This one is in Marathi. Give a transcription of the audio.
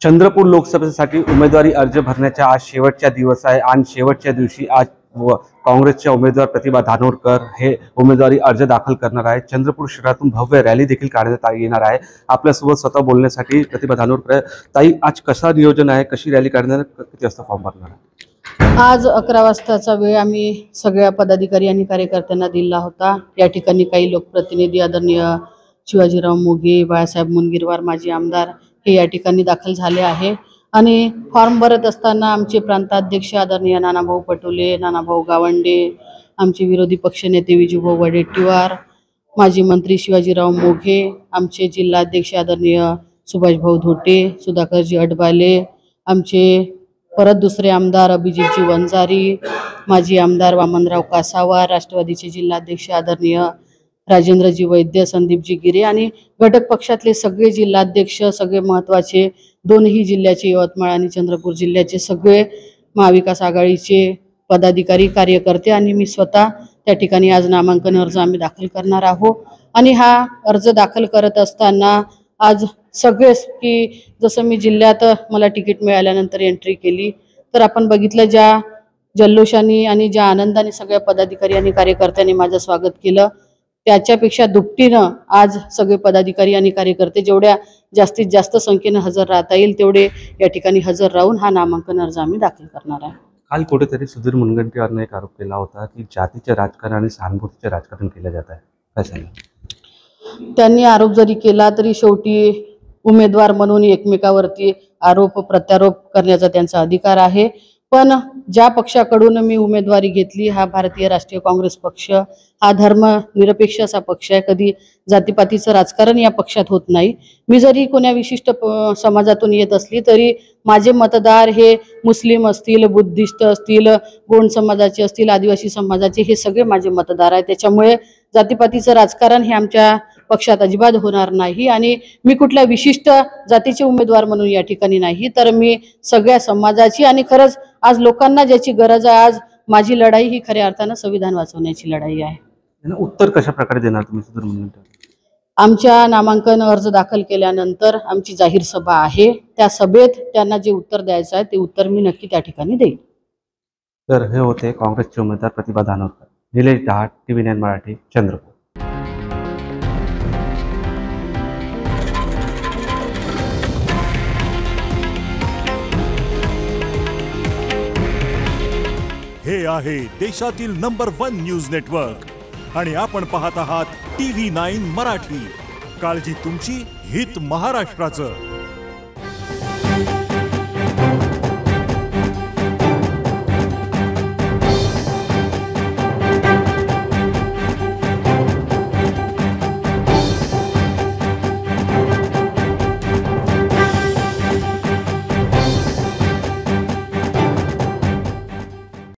चंद्रपूर लोकसभेसाठी उमेदवारी अर्ज भरण्याचा आज शेवटचा दिवस आहे आणि शेवटच्या दिवशी आज काँग्रेसच्या उमेदवार प्रतिभा धानोरकर हे उमेदवारी अर्ज दाखल करणार आहे। चंद्रपूर शहरातून भव्य रॅली देखील काढण्यात येणार आहे। आपल्यासोबत स्वतः बोलण्यासाठी प्रतिभा धानोरकर, ताई आज कसा नियोजन आहे, कशी रॅली काढणार, किती वाजता फॉर्म भरणार आहे? आज 11 वाजताचा वेळ आम्ही सगळ्या पदाधिकारी आणि कार्यकर्त्यांना दिला होता। या ठिकाणी काही लोकप्रतिनिधी आदरणीय शिवाजीराव मोघे, बाळासाहेब मुनगीरवार माजी आमदार हे या ठिकाणी दाखल झाले आहे आणि फॉर्म भरत असताना आमचे प्रांताध्यक्ष आदरणीय नानाभाऊ पटोले, नानाभाऊ गावंडे, आमचे विरोधी पक्षनेते विजूभाऊ वडेट्टीवार, माजी मंत्री शिवाजीराव मोघे, आमचे जिल्हाध्यक्ष आदरणीय सुभाषभाऊ धोटे, सुधाकरजी अडबाले, आमचे परत दुसरे आमदार अभिजितजी वंजारी, माजी आमदार वामनराव कासावार, राष्ट्रवादीचे जिल्हाध्यक्ष आदरणीय राजेंद्रजी वैद्य, संदीपजी गिरे आणि घटक पक्षातले सगळे जिल्हाध्यक्ष, सगळे महत्त्वाचे दोन्ही जिल्ह्याचे यवतमाळ आणि चंद्रपूर जिल्ह्याचे सगळे महाविकास आघाडीचे पदाधिकारी, कार्यकर्ते आणि मी स्वतः त्या ठिकाणी आज नामांकन अर्ज आम्ही दाखल करणार आहोत। आणि हा अर्ज दाखल करत असताना आज सगळेच की जसं मी जिल्ह्यात मला तिकीट मिळाल्यानंतर एंट्री केली तर आपण बघितलं ज्या जल्लोषाने आणि ज्या आनंदाने सगळ्या पदाधिकारी आणि कार्यकर्त्यांनी माझं स्वागत केलं त्याच्यापेक्षा दुपटीनं आज सगळे पदाधिकारी आणि कार्यकर्ते जेवढ्या जास्तीत जास्त संख्येने हजर राहता येईल तेवढे या ठिकाणी हजर राहून हा नामांकन अर्ज आम्ही दाखल करणार आहे। काल कुठेतरी सुधीर मुनगंटीवारने एक आरोप केला होता की जातीचे राजकारण आणि सहानुभूतीचे राजकारण केले जात आहे, काय सांगा? त्यांनी आरोप जरी केला तरी शेवटी उमेदवार म्हणून एकमेकावरती आरोप प्रत्यारोप करण्याचा त्यांचा अधिकार आहे। पण ज्या पक्षाकडून मी उमेदवारी घेतली हा भारतीय राष्ट्रीय काँग्रेस पक्ष हा धर्मनिरपेक्ष असा पक्ष आहे। कधी जातीपातीचं राजकारण या पक्षात होत नाही। मी जरी कोण्या विशिष्ट समाजातून येत असली तरी माझे मतदार हे मुस्लिम असतील, बुद्धिस्ट असतील, गोंड समाजाचे असतील, आदिवासी समाजाचे हे सगळे माझे मतदार आहेत। त्याच्यामुळे जातीपातीचं राजकारण हे आमच्या पक्षात अजिबात होणार नाही आणि मी कुठल्या विशिष्ट जातीचे उमेदवार म्हणून या ठिकाणी नाही तर मी सगळ्या समाजाची आणि खरंच आज लोकांना ज्याची गरज आहे, आज माझी लढाई ही खऱ्या अर्थानं संविधान वाचवण्याची लढाई आहे। उत्तर कशा प्रकारे देणार तुम्ही सुधीर मुनगंटीवार? आमच्या नामांकन अर्ज दाखल केल्यानंतर आमची जाहीर सभा आहे, त्या सभेत त्यांना जे उत्तर द्यायचं आहे ते उत्तर मी नक्की त्या ठिकाणी देईन। तर हे होते काँग्रेसचे उमेदवार प्रतिभा धानोरकर। निलेश डहाट, TV9 मराठी, चंद्रपूर। हे आहे देशातील नंबर 1 न्यूज नेटवर्क आणि आपण पाहत आहात TV9 मराठी। काळजी तुमची, हित महाराष्ट्राचं।